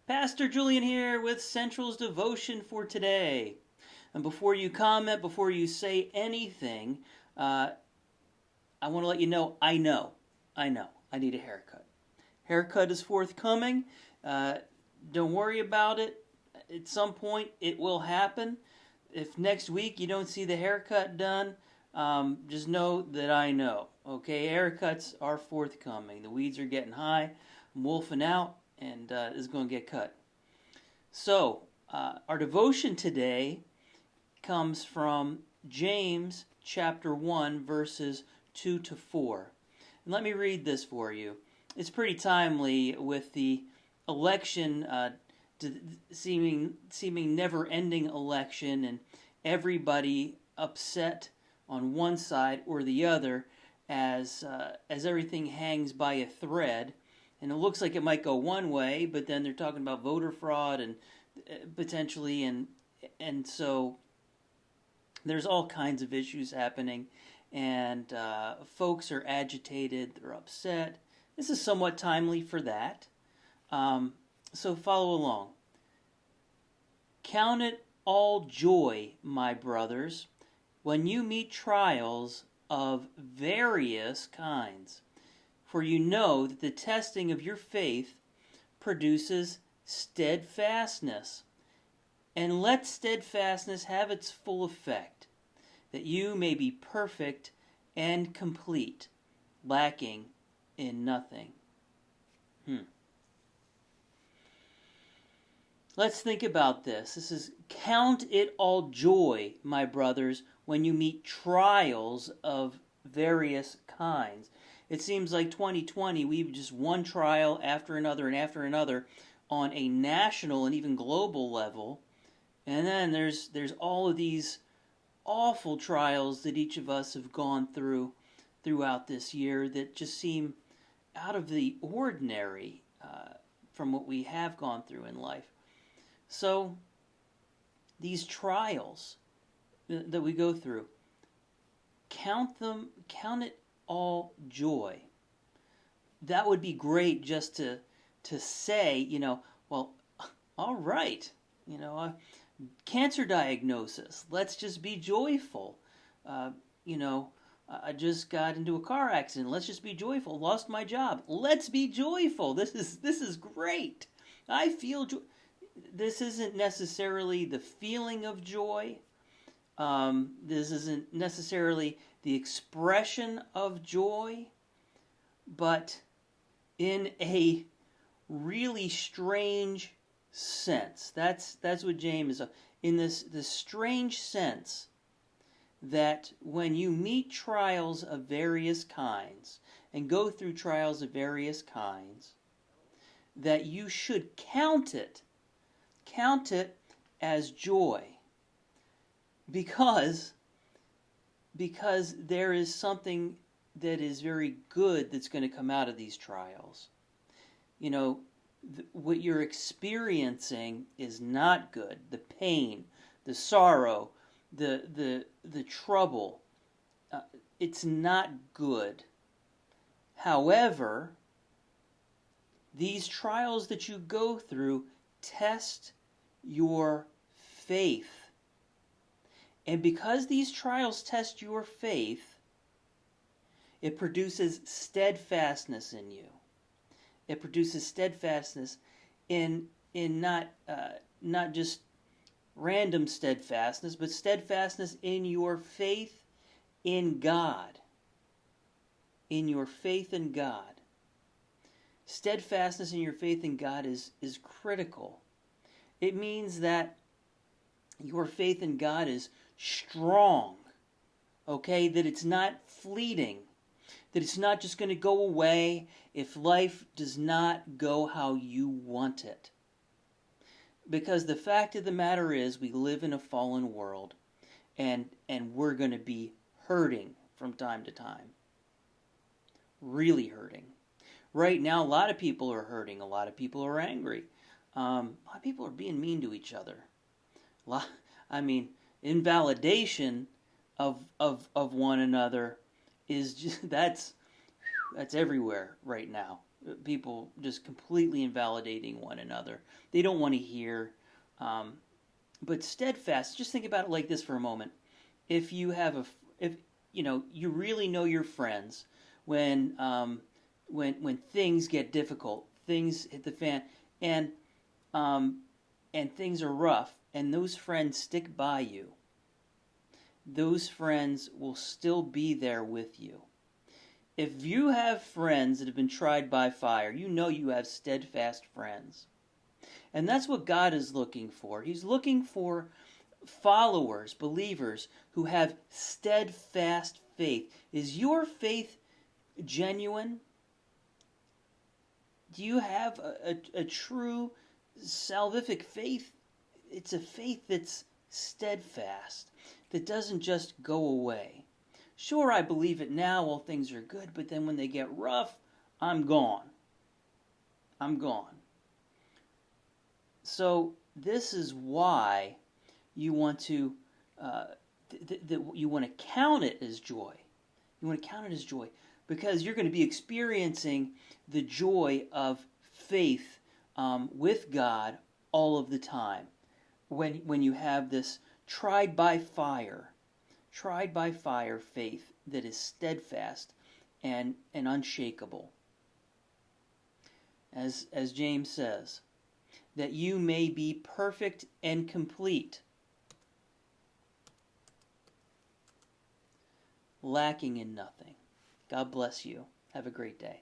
Pastor Julian here with Central's devotion for today. And before you comment, before you say anything, I want to let you know, I know, I need a haircut. Haircut is forthcoming. Don't worry about it. At some point, it will happen. If next week you don't see the haircut done, just know that I know. Okay, haircuts are forthcoming. The weeds are getting high. I'm wolfing out, and is going to get cut. So, our devotion today comes from James chapter 1, verses 2 to 4. And let me read this for you. It's pretty timely with the election, seeming never-ending election, and everybody upset on one side or the other as everything hangs by a thread. And it looks like it might go one way, but then they're talking about voter fraud and potentially, and so there's all kinds of issues happening, and folks are agitated, they're upset. This is somewhat timely for that, so follow along. Count it all joy, my brothers, when you meet trials of various kinds. For you know that the testing of your faith produces steadfastness. And let steadfastness have its full effect, that you may be perfect and complete, lacking in nothing. Let's think about this. This is, count it all joy, my brothers, when you meet trials of various kinds. It seems like 2020, we've just one trial after another and after another on a national and even global level. And then there's all of these awful trials that each of us have gone through throughout this year that just seem out of the ordinary from what we have gone through in life. So these trials that we go through, count it all joy. That would be great just to say, well, all right, cancer diagnosis, let's just be joyful. I just got into a car accident, let's just be joyful. Lost my job, let's be joyful. This is great. I feel joy. This isn't necessarily the feeling of joy. This isn't necessarily the expression of joy, but in a really strange sense. That's what James is in this strange sense that when you meet trials of various kinds and go through trials of various kinds, that you should count it as joy, because there is something that is very good that's going to come out of these trials. What you're experiencing is not good. The pain, the sorrow, the trouble, it's not good. However, these trials that you go through test your faith. And because these trials test your faith, it produces steadfastness in you. It produces steadfastness in not just random steadfastness, but steadfastness in your faith in God. In your faith in God. Steadfastness in your faith in God is critical. It means that your faith in God is strong, okay? That it's not fleeting, that it's not just going to go away if life does not go how you want it. Because the fact of the matter is, we live in a fallen world, and we're going to be hurting from time to time. Really hurting. Right now, a lot of people are hurting. A lot of people are angry. A lot of people are being mean to each other. Invalidation of one another is just that's everywhere right now. people just completely invalidating one another. They don't want to hear. But steadfast, just think about it like this for a moment. If you have if you really know your friends, when when things get difficult, things hit the fan, and and things are rough, and those friends stick by you, those friends will still be there with you. If you have friends that have been tried by fire, you know you have steadfast friends. And that's what God is looking for. He's looking for followers, believers who have steadfast faith. Is your faith genuine? Do you have a true salvific faith? It's a faith that's steadfast, that doesn't just go away. Sure, I believe it now while things are good, but then when they get rough, I'm gone. I'm gone. So this is why you want to you want to count it as joy. You want to count it as joy because you're going to be experiencing the joy of faith with God all of the time. When you have this tried by fire faith that is steadfast and unshakable. As James says, that you may be perfect and complete, lacking in nothing. God bless you. Have a great day.